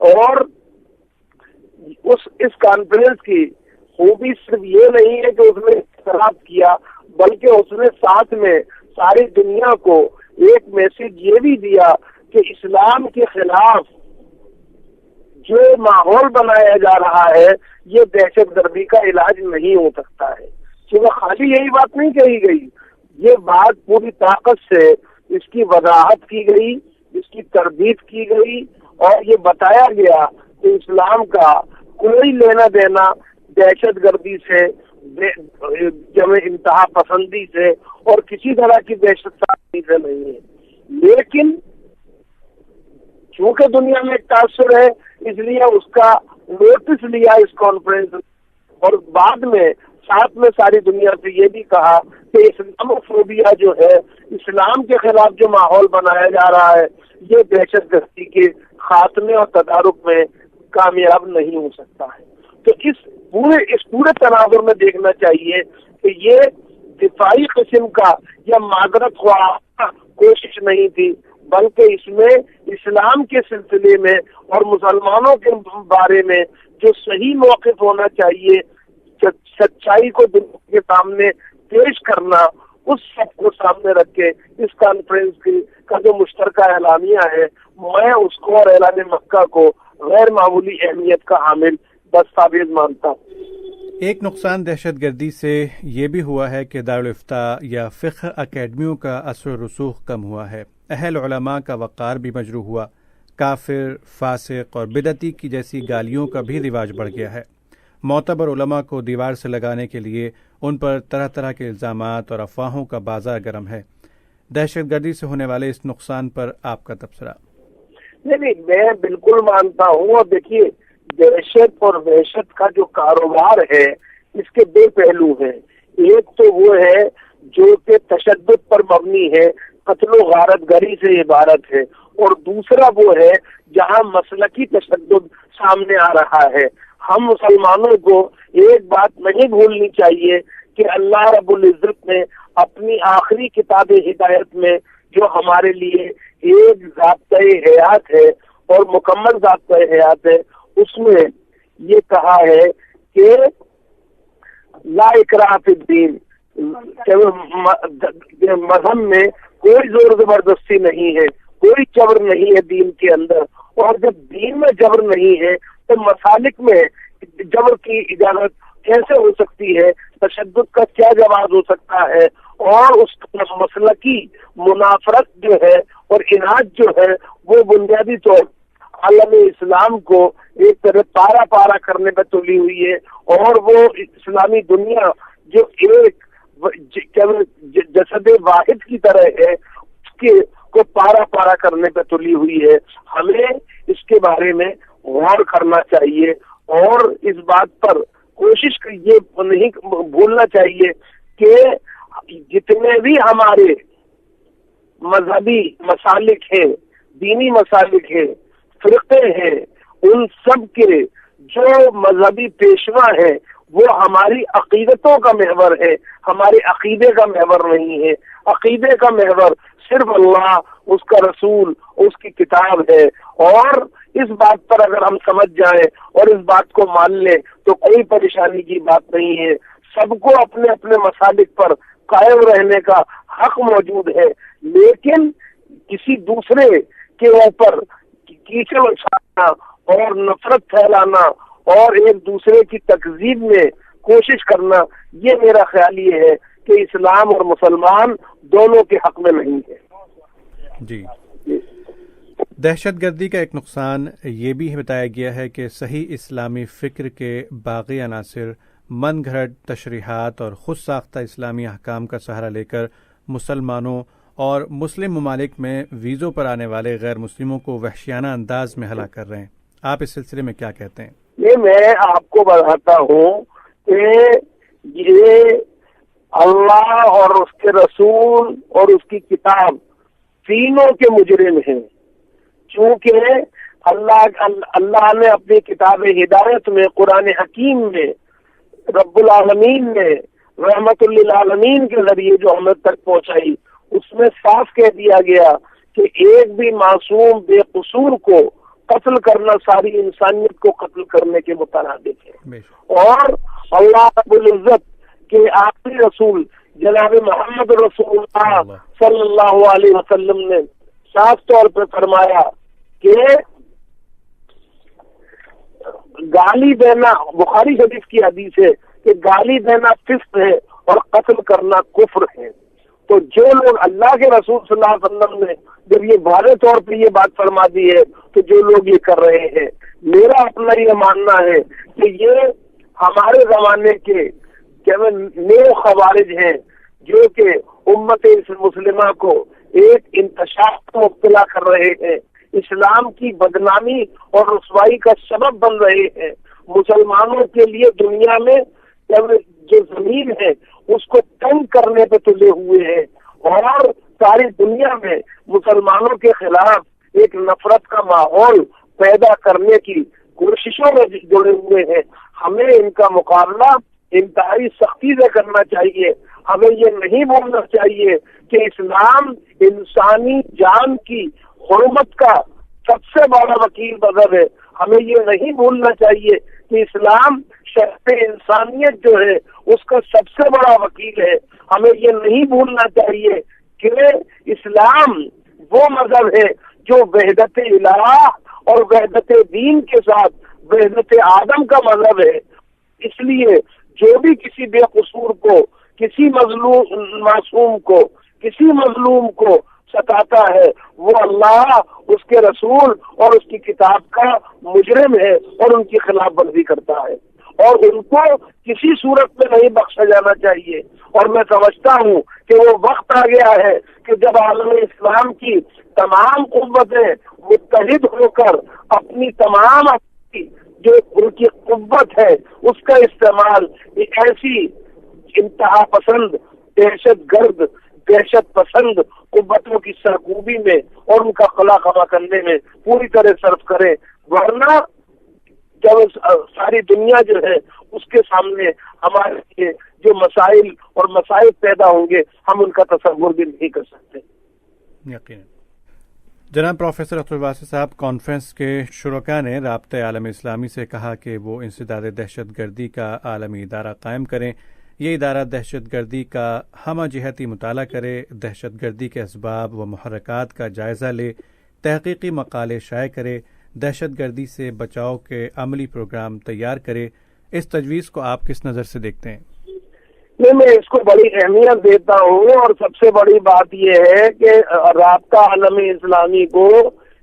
اور اس کانفرنس کی خوبی صرف یہ نہیں ہے کہ اس نے خراب کیا، بلکہ اس نے ساتھ میں ساری دنیا کو ایک میسج یہ بھی دیا کہ اسلام کے خلاف جو ماحول بنایا جا رہا ہے یہ دہشت گردی کا علاج نہیں ہو سکتا ہے۔ کیونکہ خالی یہی بات نہیں کہی گئی، یہ بات پوری طاقت سے اس کی وضاحت کی گئی، اس کی تردید کی گئی، اور یہ بتایا گیا کہ اسلام کا کوئی لینا دینا دہشت گردی سے، انتہا پسندی سے اور کسی طرح کی دہشت گردی سے نہیں ہے۔ لیکن چونکہ دنیا میں ایک تاثر ہے، اس لیے اس کا نوٹس لیا اس کانفرنس، اور بعد میں ساتھ میں ساری دنیا سے یہ بھی کہا کہ اسلاموفوبیا جو ہے، اسلام کے خلاف جو ماحول بنایا جا رہا ہے، یہ دہشت گردی کے خاتمے اور تدارک میں کامیاب نہیں ہو سکتا ہے۔ تو اس پورے تناظر میں دیکھنا چاہیے کہ یہ دفاعی قسم کا یا معذرت خواہ کوشش نہیں تھی، بلکہ اس میں اسلام کے سلسلے میں اور مسلمانوں کے بارے میں جو صحیح موقف ہونا چاہیے، سچائی کو دنیا کے سامنے پیش کرنا، اس سب کو سامنے رکھ کے اس کانفرنس کا جو مشترکہ اعلامیہ ہے، میں اس کو اور اعلان مکہ کو غیر معمولی اہمیت کا حامل دستاویز مانتا ہوں۔ ایک نقصان دہشت گردی سے یہ بھی ہوا ہے کہ دارالفتاء یا فقہ اکیڈمیوں کا اثر و رسوخ کم ہوا ہے، اہل علماء کا وقار بھی مجروح ہوا، کافر، فاسق اور بدعتی کی جیسی گالیوں کا بھی رواج بڑھ گیا ہے۔ معتبر علماء کو دیوار سے لگانے کے لیے ان پر طرح طرح کے الزامات اور افواہوں کا بازار گرم ہے۔ دہشت گردی سے ہونے والے اس نقصان پر آپ کا تبصرہ؟ نہیں، میں بالکل مانتا ہوں، اور دیکھیے دہشت اور وحشت کا جو کاروبار ہے اس کے دو پہلو ہیں۔ ایک تو وہ ہے جو کہ تشدد پر مبنی ہے، قتل و غارت گری سے عبارت ہے، اور دوسرا وہ ہے جہاں مسلکی تشدد سامنے آ رہا ہے۔ ہم مسلمانوں کو ایک بات نہیں بھولنی چاہیے کہ اللہ رب العزت نے اپنی آخری کتاب ہدایت میں جو ہمارے لیے ایک ضابطۂ حیات ہے اور مکمل ضابطۂ حیات ہے، اس میں یہ کہا ہے کہ لا اکراہ فی الدین، مذہب میں کوئی زور زبردستی نہیں ہے، کوئی جبر نہیں ہے دین کے اندر، اور جب دین میں جبر نہیں ہے تو مسالک میں جبر کی اجازت کیسے ہو سکتی ہے؟ تشدد کا کیا جواز ہو سکتا ہے؟ اور اس مسلکی منافرت جو ہے اور اناد جو ہے وہ بنیادی طور عالم اسلام کو ایک طرح پارا پارا کرنے پہ تلی ہوئی ہے، اور وہ اسلامی دنیا جو ایک جسد واحد کی طرح ہے اس کے کو پارا پارا کرنے پہ تلی ہوئی ہے۔ ہمیں اس کے بارے میں غور کرنا چاہیے، اور اس بات پر کوشش یہ نہیں بھولنا چاہیے کہ جتنے بھی ہمارے مذہبی مسالک ہیں، دینی مسالک ہیں، فرقے ہیں، ان سب کے جو مذہبی پیشوا ہیں وہ ہماری عقیدتوں کا محور ہے، ہمارے عقیدے کا محور نہیں ہے۔ عقیدے کا محور صرف اللہ، اس کا رسول، اس کی کتاب ہے، اور اس بات پر اگر ہم سمجھ جائیں اور اس بات کو مان لیں تو کوئی پریشانی کی بات نہیں ہے۔ سب کو اپنے اپنے مسالک پر قائم رہنے کا حق موجود ہے، لیکن کسی دوسرے کے اوپر کیچڑ اچھالنا اور نفرت پھیلانا اور ایک دوسرے کی تکذیب میں کوشش کرنا، یہ میرا خیال یہ ہے کہ اسلام اور مسلمان دونوں کے حق میں نہیں ہے۔ جی، دہشت گردی کا ایک نقصان یہ بھی بتایا گیا ہے کہ صحیح اسلامی فکر کے باغی عناصر من گھڑت تشریحات اور خود ساختہ اسلامی احکام کا سہارا لے کر مسلمانوں اور مسلم ممالک میں ویزوں پر آنے والے غیر مسلموں کو وحشیانہ انداز میں ہلاک کر رہے ہیں۔ آپ اس سلسلے میں کیا کہتے ہیں؟ یہ میں آپ کو بتاتا ہوں کہ یہ اللہ اور اس کے رسول اور اس کی کتاب تینوں کے مجرم ہیں، چونکہ اللہ نے اپنی کتاب ہدایت میں، قرآن حکیم میں، رب العالمین نے رحمت للعالمین کے ذریعے جو ہمیں تک پہنچائی، اس میں صاف کہہ دیا گیا کہ ایک بھی معصوم بے قصور کو قتل کرنا ساری انسانیت کو قتل کرنے کے مترادف ہے۔ بے اور اللہ رب العزت کے آخری رسول جناب محمد رسول اللہ صلی اللہ علیہ وسلم نے صاف طور پہ فرمایا کہ گالی دینا، بخاری شریف کی حدیث ہے کہ گالی دینا فسق ہے اور قتل کرنا کفر ہے۔ تو جو لوگ اللہ کے رسول صلی اللہ علیہ وسلم نے جب یہ واضح طور پہ یہ بات فرما دی ہے تو جو لوگ یہ کر رہے ہیں، میرا اپنا یہ ماننا ہے کہ یہ ہمارے زمانے کے نیو خوارج ہیں جو کہ امت مسلمہ کو ایک انتشار کو مبتلا کر رہے ہیں، اسلام کی بدنامی اور رسوائی کا سبب بن رہے ہیں، مسلمانوں کے لیے دنیا میں جو زمین ہے اس کو تنگ کرنے پہ تلے ہوئے ہیں اور ساری دنیا میں مسلمانوں کے خلاف ایک نفرت کا ماحول پیدا کرنے کی کوششوں میں جڑے ہوئے ہیں۔ ہمیں ان کا مقابلہ انتہائی سختی سے کرنا چاہیے۔ ہمیں یہ نہیں بولنا چاہیے کہ اسلام انسانی جان کی حرمت کا سب سے بڑا وکیل مذہب ہے۔ ہمیں یہ نہیں بھولنا چاہیے کہ اسلام شرف انسانیت جو ہے اس کا سب سے بڑا وکیل ہے۔ ہمیں یہ نہیں بھولنا چاہیے کہ اسلام وہ مذہب ہے جو وحدت الہ اور وحدت دین کے ساتھ وحدت آدم کا مذہب ہے۔ اس لیے جو بھی کسی بے قصور کو، کسی معصوم کو، کسی مظلوم کو ستاتا ہے وہ اللہ، اس کے رسول اور اس کی کتاب کا مجرم ہے اور ان کی خلاف ورزی کرتا ہے، اور ان کو کسی صورت میں نہیں بخشا جانا چاہیے۔ اور میں سمجھتا ہوں کہ وہ وقت آ گیا ہے کہ جب عالم اسلام کی تمام قوتیں متحد ہو کر اپنی تمام جو ان کی قوت ہے اس کا استعمال ایک ایسی انتہا پسند، دہشت گرد، دہشت پسند قوتوں کی سرکوبی میں اور ان کا خلا خما کرنے میں پوری طرح صرف کریں، ورنہ جب ساری دنیا جو ہے اس کے سامنے ہمارے لیے جو مسائل اور مسائل پیدا ہوں گے ہم ان کا تصور بھی نہیں کر سکتے۔ یقیناً۔ جناب پروفیسر عبدالواسی صاحب، کانفرنس کے شرکاء نے رابطہ عالم اسلامی سے کہا کہ وہ انسداد دہشت گردی کا عالمی ادارہ قائم کریں۔ یہ ادارہ دہشت گردی کا ہمہ جہتی مطالعہ کرے، دہشت گردی کے اسباب و محرکات کا جائزہ لے، تحقیقی مقالے شائع کرے، دہشت گردی سے بچاؤ کے عملی پروگرام تیار کرے۔ اس تجویز کو آپ کس نظر سے دیکھتے ہیں؟ میں اس کو بڑی اہمیت دیتا ہوں، اور سب سے بڑی بات یہ ہے کہ رابطہ عالم اسلامی کو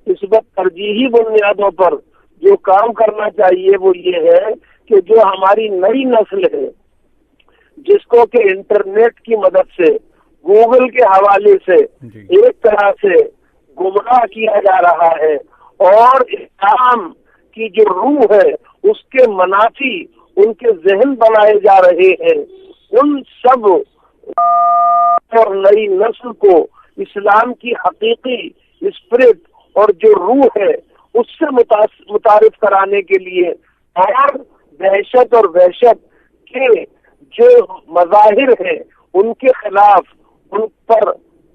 اس وقت ترجیحی بنیادوں پر جو کام کرنا چاہیے وہ یہ ہے کہ جو ہماری نئی نسل ہے جس کو کہ انٹرنیٹ کی مدد سے، گوگل کے حوالے سے ایک طرح سے گمراہ کیا جا رہا ہے اور اسلام کی جو روح ہے اس کے منافی ان کے ذہن بنائے جا رہے ہیں، ان سب اور نئی نسل کو اسلام کی حقیقی اسپرٹ اور جو روح ہے اس سے متعارف کرانے کے لیے اور دہشت اور وحشت کے جو مظاہر ہیں ان کے خلاف ان پر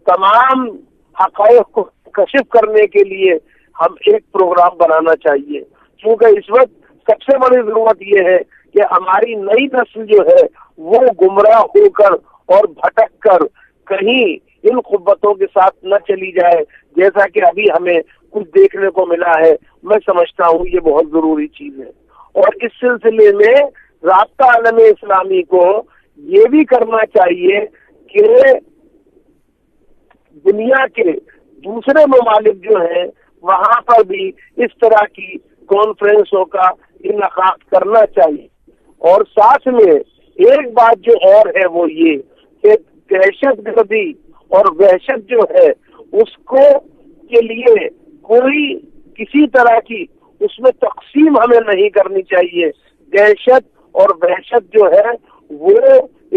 تمام حقائق کو کشف کرنے کے لیے ہم ایک پروگرام بنانا چاہیے، کیونکہ اس وقت سب سے بڑی ضرورت یہ ہے کہ ہماری نئی نسل جو ہے وہ گمراہ ہو کر اور بھٹک کر کہیں ان قوتوں کے ساتھ نہ چلی جائے جیسا کہ ابھی ہمیں کچھ دیکھنے کو ملا ہے۔ میں سمجھتا ہوں یہ بہت ضروری چیز ہے، اور اس سلسلے میں رابطہ عالم اسلامی کو یہ بھی کرنا چاہیے کہ دنیا کے دوسرے ممالک جو ہیں وہاں پر بھی اس طرح کی کانفرنسوں کا انعقاد کرنا چاہیے۔ اور ساتھ میں ایک بات جو اور ہے وہ یہ کہ دہشت گردی اور وحشت جو ہے اس کو کے لیے کوئی کسی طرح کی اس میں تقسیم ہمیں نہیں کرنی چاہیے۔ دہشت اور وحشت جو ہے وہ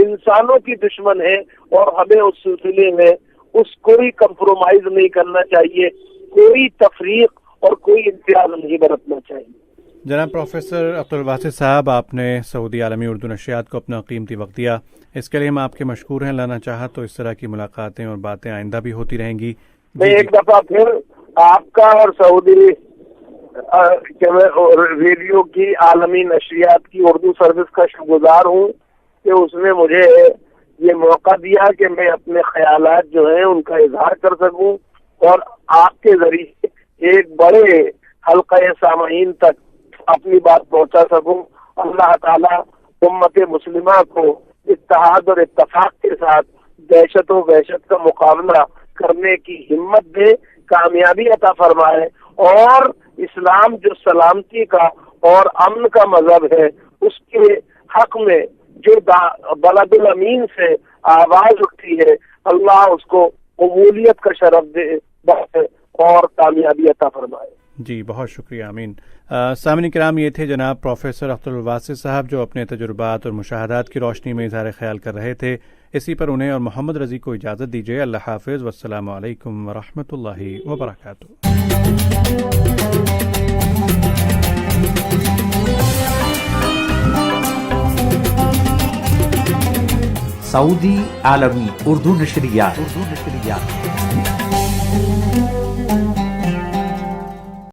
انسانوں کی دشمن ہے اور ہمیں اس سلسلے میں اس کوئی کمپرومائز نہیں کرنا چاہیے، کوئی تفریق اور کوئی امتیاز نہیں برتنا چاہیے۔ جناب پروفیسر عبدالواسی صاحب، آپ نے سعودی عالمی اردو نشریات کو اپنا قیمتی وقت دیا، اس کے لیے ہم آپ کے مشکور ہیں۔ لانا چاہا تو اس طرح کی ملاقاتیں اور باتیں آئندہ بھی ہوتی رہیں گی۔ میں ایک دفعہ پھر آپ کا اور سعودی کہ میں ریڈیو کی عالمی نشریات کی اردو سروس کا شکرگزار ہوں کہ اس نے مجھے یہ موقع دیا کہ میں اپنے خیالات جو ہیں ان کا اظہار کر سکوں اور آپ کے ذریعے ایک بڑے حلقہ سامعین تک اپنی بات پہنچا سکوں. اللہ تعالیٰ امت مسلمہ کو اتحاد اور اتفاق کے ساتھ دہشت و وحشت کا مقابلہ کرنے کی ہمت دے، کامیابی عطا فرمائے، اور اسلام جو سلامتی کا اور امن کا مذہب ہے اس کے حق میں جو بلد الامین سے آواز اٹھتی ہے، اللہ اس کو قبولیت کا شرف دے اور کامیابی عطا فرمائے. جی بہت شکریہ، آمین. سامعین کرام، یہ تھے جناب پروفیسر عبدالواسع صاحب جو اپنے تجربات اور مشاہدات کی روشنی میں اظہار خیال کر رہے تھے. اسی پر انہیں اور محمد رضی کو اجازت دیجیے. اللہ حافظ، والسلام علیکم ورحمۃ اللہ وبرکاتہ. سعودی عالمی اردو نشریات